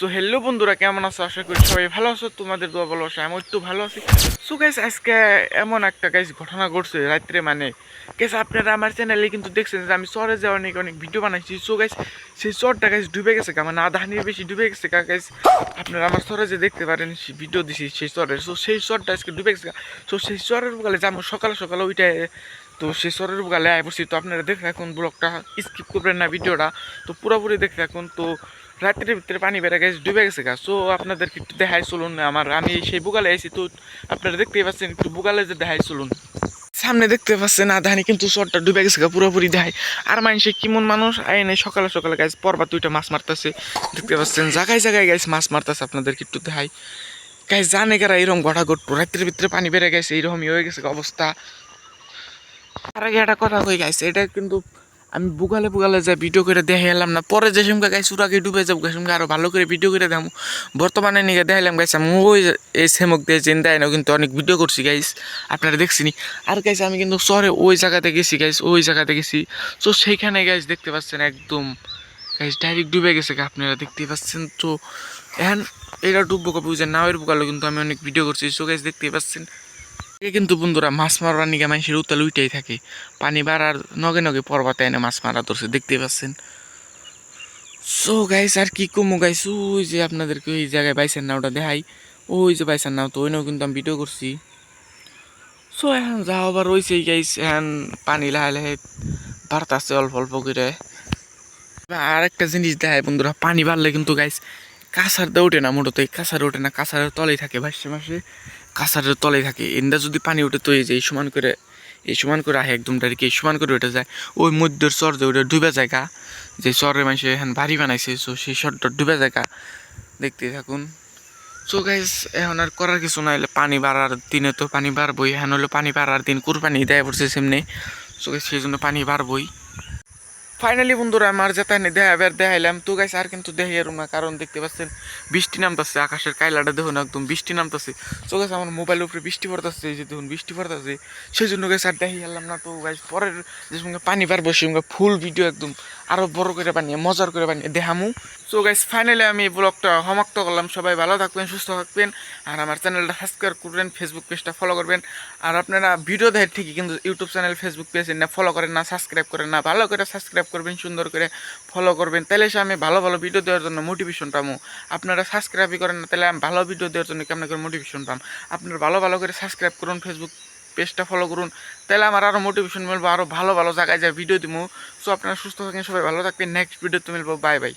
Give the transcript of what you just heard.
তো হ্যালো বন্ধুরা, কেমন আছো? আশা করি সবাই ভালো আছো। তোমাদের দোয়া ভালোবাসা আমি একটু ভালো আছি। সো গাইস, আজকে এমন একটা গাইস ঘটনা ঘটছে রাত্রে, মানে গাইস আপনারা আমার চ্যানেলে কিন্তু দেখছেন যে আমি চরে যে অনেক অনেক ভিডিও বানাইছি। সো গাইস, সেই চরটা গাইস ডুবে গেছে, মানে আধা হানির বেশি ডুবে গেছে গাইস। আপনারা আমার চরে যে দেখতে পারেন ভিডিও দিছি সেই চরের। সো সেই চরটা আজকে ডুবে গেছে। সো সেই চরের বগালে যাবো সকালে সকালে ওইটাই। তো সেই চরের বগালে আয় পড়ছি। তো আপনারা দেখে রাখুন, ব্লগটা স্কিপ করবেন না, ভিডিওটা তো পুরোপুরি দেখে রাখুন। তো রাত্রের ভিতরে পানি বেড়ে গেছে, ডুবে গেছে গা। সো আপনাদেরকে একটু দেখাই চলুন। আমি সেই বুগালে আইছি, তো আপনারা দেখতেই পাচ্ছেন, একটু বুগালে যে দেখাই চলুন। সামনে দেখতে পাচ্ছেন আধানি কিন্তু চরটা ডুবে গেছে গা, পুরোপুরি দেখায়। আর মানুষে কেমন মানুষ আইনে সকালে সকালে গাছ পরবা দুইটা মাছ মারতেছে, দেখতে পাচ্ছেন জায়গায় জায়গায় গাছ মাছ মারতেছে। আপনাদেরকে একটু দেখাই গাছ, জানে কারা এরকম ঘটা ঘটবো, রাত্রের ভিতরে পানি বেড়ে গেছে, এইরকমই হয়ে গেছে অবস্থা। আর আগে একটা কথা কই গাইছে, এটা কিন্তু আমি বুগালে বুগালে যা ভিডিও করে দেখে এলাম না, পরে যে সময় গাইছে ওরা ডুবে যাবো গাছ আরো ভালো করে ভিডিও করে দেবো। বর্তমানে নিয়ে দেখাইলাম গাইছে আমি ওই এই সেমক দিয়ে চেন দেয় না, কিন্তু অনেক ভিডিও করছি গাইস, আপনারা দেখছিনি। আর গাইছে আমি কিন্তু শহরে ওই জায়গাতে গেছি গাইস, ওই জায়গাতে গেছি। তো সেইখানে গাইস দেখতে পাচ্ছেন একদম গাইস ডাইরেক্ট ডুবে গেছে, আপনারা দেখতেই পাচ্ছেন। তো এখন এটা ডুববো কবে বুঝেন না, ওই বুকালো কিন্তু আমি অনেক ভিডিও করছি। সো গাইস দেখতেই পাচ্ছেন, এ কিন্তু বন্ধুরা মাছ মারার নিগে মানুষের উতাল উইটাই থাকে, পানি বাড়ার নগে নগে পর্বতে এনে মাছ মারা ধরছে, দেখতে পাচ্ছেন। সো গাইস আর কি কমো গাইস, ওই যে আপনাদেরকে ওই জায়গায় পাইছেন না ওটা দেখাই, ওই যে পাইছেন না, তো ওইটাও কিন্তু আমি ভিডিও করছি। সো এখন যা আবার রয়েছে গাইস, এখন পানি লাহে লাহে বাড়তাছে অল্প অল্প করে। আর একটা জিনিস দেখায় বন্ধুরা, পানি বাড়লে কিন্তু গাইস কাঁচার দিয়ে ওঠে না, মোটতে কাঁচার ওঠে না, কাঁচারের তলেই থাকে ভাসে মাসে, কাঁচারের তলেই থাকে। এন্দা যদি পানি উঠে তো এই যে এই সমান করে আহে একদম ডাইরেক্ট এই সমান করে উঠে যায়, ওই মধ্যের চর যে ওটা ডুবে জায়গা, যে চরের মানুষ এখন বাড়ি বানাইছে, সো সেই চরটা ডুবে জায়গা, দেখতে থাকুন। সো গাইস এখন আর করার কিছু না, হলে পানি বাড়ার দিনে তো পানি বাড়বই, এখন হলো পানি বাড়ার দিন, কুরবানি দেয় পড়ছে সেমনি। সো গাইস সেই জন্য পানি বাড়বই। ফাইনালি বন্ধুরা আমার যেটা দেখাইলাম, তো গাইছে আর কিন্তু দেখি আর না, কারণ দেখতে পাচ্ছেন বৃষ্টি নামতেছে, আকাশের কাইলাটা দেখুন একদম বৃষ্টি নামতেছে। তো গাছ আমার মোবাইলের উপরে বৃষ্টি পড়তেছে, এই যে দেখুন বৃষ্টি পড়তেছে, সেই জন্য গাছ আর দেখি এলাম না। তো গাছ পরের যে সঙ্গে পানি পারবো সেই সঙ্গে ফুল ভিডিও একদম আরো বড় করে বানিয়ে মজার করে বানিয়ে দেখামু। সো গাইস ফাইনালি আমি এই ব্লগটা সমাপ্ত করলাম। সবাই ভালো থাকবেন, সুস্থ থাকবেন, আর আমার চ্যানেলটা সাবস্ক্রাইব করবেন, ফেসবুক পেজটা ফলো করবেন। আর আপনারা ভিডিও দেখেন ঠিকই, কিন্তু ইউটিউব চ্যানেল ফেসবুক পেজ না ফলো করেন না, সাবস্ক্রাইব করেন না। ভালো করে সাবস্ক্রাইব করবেন, সুন্দর করে ফলো করবেন, তাহলে সে আমি ভালো ভালো ভিডিও দেওয়ার জন্য মোটিভেশন পাবো। আপনারা সাবস্ক্রাইবই করেন না, তাহলে আমি ভালো ভিডিও দেওয়ার জন্য কেমন করে মোটিভেশন পাম। আপনারা ভালো ভালো করে সাবস্ক্রাইব করুন, ফেসবুক পেজটা ফলো করুন, তাহলে আমার আরও মোটিভেশন মিলবো, আরও ভালো ভালো জায়গায় যায় ভিডিও দিব। সো আপনারা সুস্থ থাকেন, সবাই ভালো থাকবেন, নেক্সট ভিডিওতে মিলবো, বাই বাই।